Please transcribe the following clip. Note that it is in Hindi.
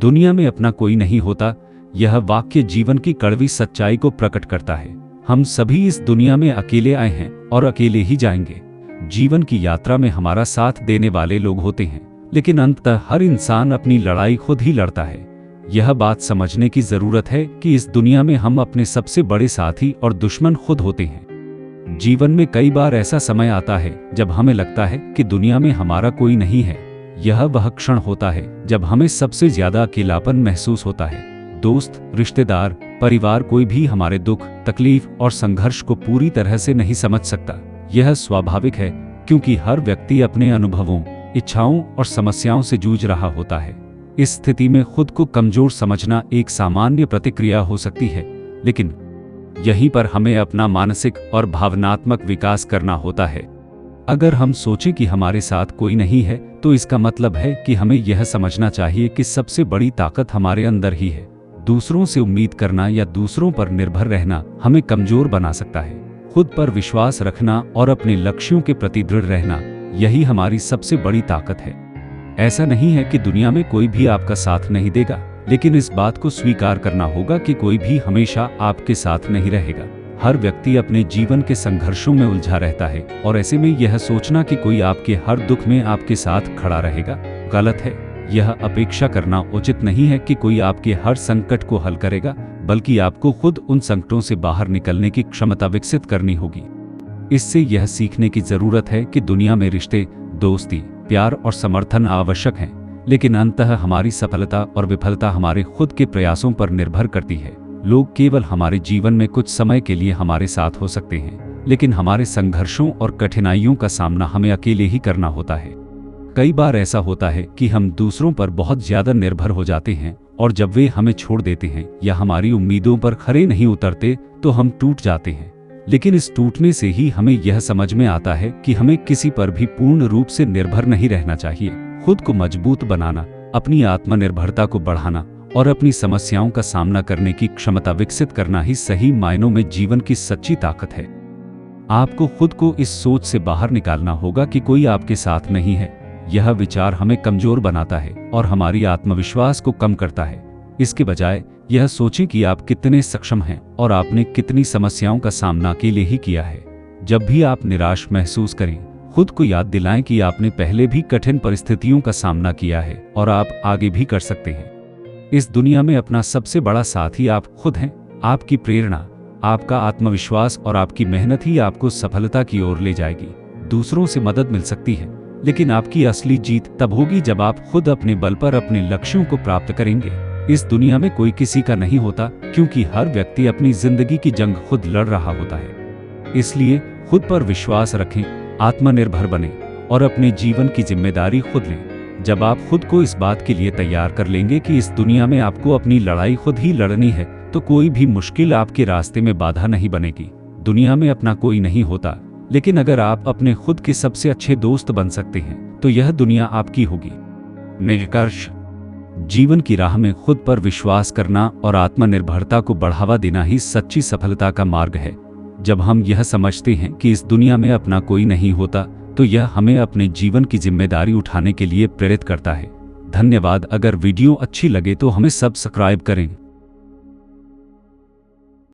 दुनिया में अपना कोई नहीं होता, यह वाक्य जीवन की कड़वी सच्चाई को प्रकट करता है। हम सभी इस दुनिया में अकेले आए हैं और अकेले ही जाएंगे। जीवन की यात्रा में हमारा साथ देने वाले लोग होते हैं, लेकिन अंततः हर इंसान अपनी लड़ाई खुद ही लड़ता है। यह बात समझने की जरूरत है कि इस दुनिया में हम अपने सबसे बड़े साथी और दुश्मन खुद होते हैं। जीवन में कई बार ऐसा समय आता है जब हमें लगता है कि दुनिया में हमारा कोई नहीं है। यह वह क्षण होता है जब हमें सबसे ज्यादा अकेलापन महसूस होता है। दोस्त, रिश्तेदार, परिवार, कोई भी हमारे दुख, तकलीफ और संघर्ष को पूरी तरह से नहीं समझ सकता। यह स्वाभाविक है, क्योंकि हर व्यक्ति अपने अनुभवों, इच्छाओं और समस्याओं से जूझ रहा होता है। इस स्थिति में खुद को कमजोर समझना एक सामान्य प्रतिक्रिया हो सकती है, लेकिन यहीं पर हमें अपना मानसिक और भावनात्मक विकास करना होता है। अगर हम सोचें कि हमारे साथ कोई नहीं है, तो इसका मतलब है कि हमें यह समझना चाहिए कि सबसे बड़ी ताकत हमारे अंदर ही है। दूसरों से उम्मीद करना या दूसरों पर निर्भर रहना हमें कमजोर बना सकता है। खुद पर विश्वास रखना और अपने लक्ष्यों के प्रति दृढ़ रहना, यही हमारी सबसे बड़ी ताकत है। ऐसा नहीं है कि दुनिया में कोई भी आपका साथ नहीं देगा, लेकिन इस बात को स्वीकार करना होगा कि कोई भी हमेशा आपके साथ नहीं रहेगा। हर व्यक्ति अपने जीवन के संघर्षों में उलझा रहता है, और ऐसे में यह सोचना कि कोई आपके हर दुख में आपके साथ खड़ा रहेगा, गलत है। यह अपेक्षा करना उचित नहीं है कि कोई आपके हर संकट को हल करेगा, बल्कि आपको खुद उन संकटों से बाहर निकलने की क्षमता विकसित करनी होगी। इससे यह सीखने की जरूरत है कि दुनिया में रिश्ते, दोस्ती, प्यार और समर्थन आवश्यक हैं, लेकिन अंततः हमारी सफलता और विफलता हमारे खुद के प्रयासों पर निर्भर करती है। लोग केवल हमारे जीवन में कुछ समय के लिए हमारे साथ हो सकते हैं, लेकिन हमारे संघर्षों और कठिनाइयों का सामना हमें अकेले ही करना होता है। कई बार ऐसा होता है कि हम दूसरों पर बहुत ज्यादा निर्भर हो जाते हैं, और जब वे हमें छोड़ देते हैं या हमारी उम्मीदों पर खरे नहीं उतरते, तो हम टूट जाते हैं। लेकिन इस टूटने से ही हमें यह समझ में आता है कि हमें किसी पर भी पूर्ण रूप से निर्भर नहीं रहना चाहिए। खुद को मजबूत बनाना, अपनी आत्मनिर्भरता को बढ़ाना और अपनी समस्याओं का सामना करने की क्षमता विकसित करना ही सही मायनों में जीवन की सच्ची ताकत है। आपको खुद को इस सोच से बाहर निकालना होगा कि कोई आपके साथ नहीं है। यह विचार हमें कमजोर बनाता है और हमारी आत्मविश्वास को कम करता है। इसके बजाय यह सोचें कि आप कितने सक्षम हैं और आपने कितनी समस्याओं का सामना अकेले ही किया है। जब भी आप निराश महसूस करें, खुद को याद दिलाएं कि आपने पहले भी कठिन परिस्थितियों का सामना किया है और आप आगे भी कर सकते हैं। इस दुनिया में अपना सबसे बड़ा साथी आप खुद हैं। आपकी प्रेरणा, आपका आत्मविश्वास और आपकी मेहनत ही आपको सफलता की ओर ले जाएगी। दूसरों से मदद मिल सकती है, लेकिन आपकी असली जीत तब होगी जब आप खुद अपने बल पर अपने लक्ष्यों को प्राप्त करेंगे। इस दुनिया में कोई किसी का नहीं होता, क्योंकि हर व्यक्ति अपनी जिंदगी की जंग खुद लड़ रहा होता है। इसलिए खुद पर विश्वास रखें, आत्मनिर्भर बनें और अपने जीवन की जिम्मेदारी खुद लें। जब आप खुद को इस बात के लिए तैयार कर लेंगे कि इस दुनिया में आपको अपनी लड़ाई खुद ही लड़नी है, तो कोई भी मुश्किल आपके रास्ते में बाधा नहीं बनेगी। दुनिया में अपना कोई नहीं होता, लेकिन अगर आप अपने खुद के सबसे अच्छे दोस्त बन सकते हैं, तो यह दुनिया आपकी होगी। निष्कर्ष: जीवन की राह में खुद पर विश्वास करना और आत्मनिर्भरता को बढ़ावा देना ही सच्ची सफलता का मार्ग है। जब हम यह समझते हैं कि इस दुनिया में अपना कोई नहीं होता, तो यह हमें अपने जीवन की जिम्मेदारी उठाने के लिए प्रेरित करता है। धन्यवाद। अगर वीडियो अच्छी लगे तो हमें सब्सक्राइब करें।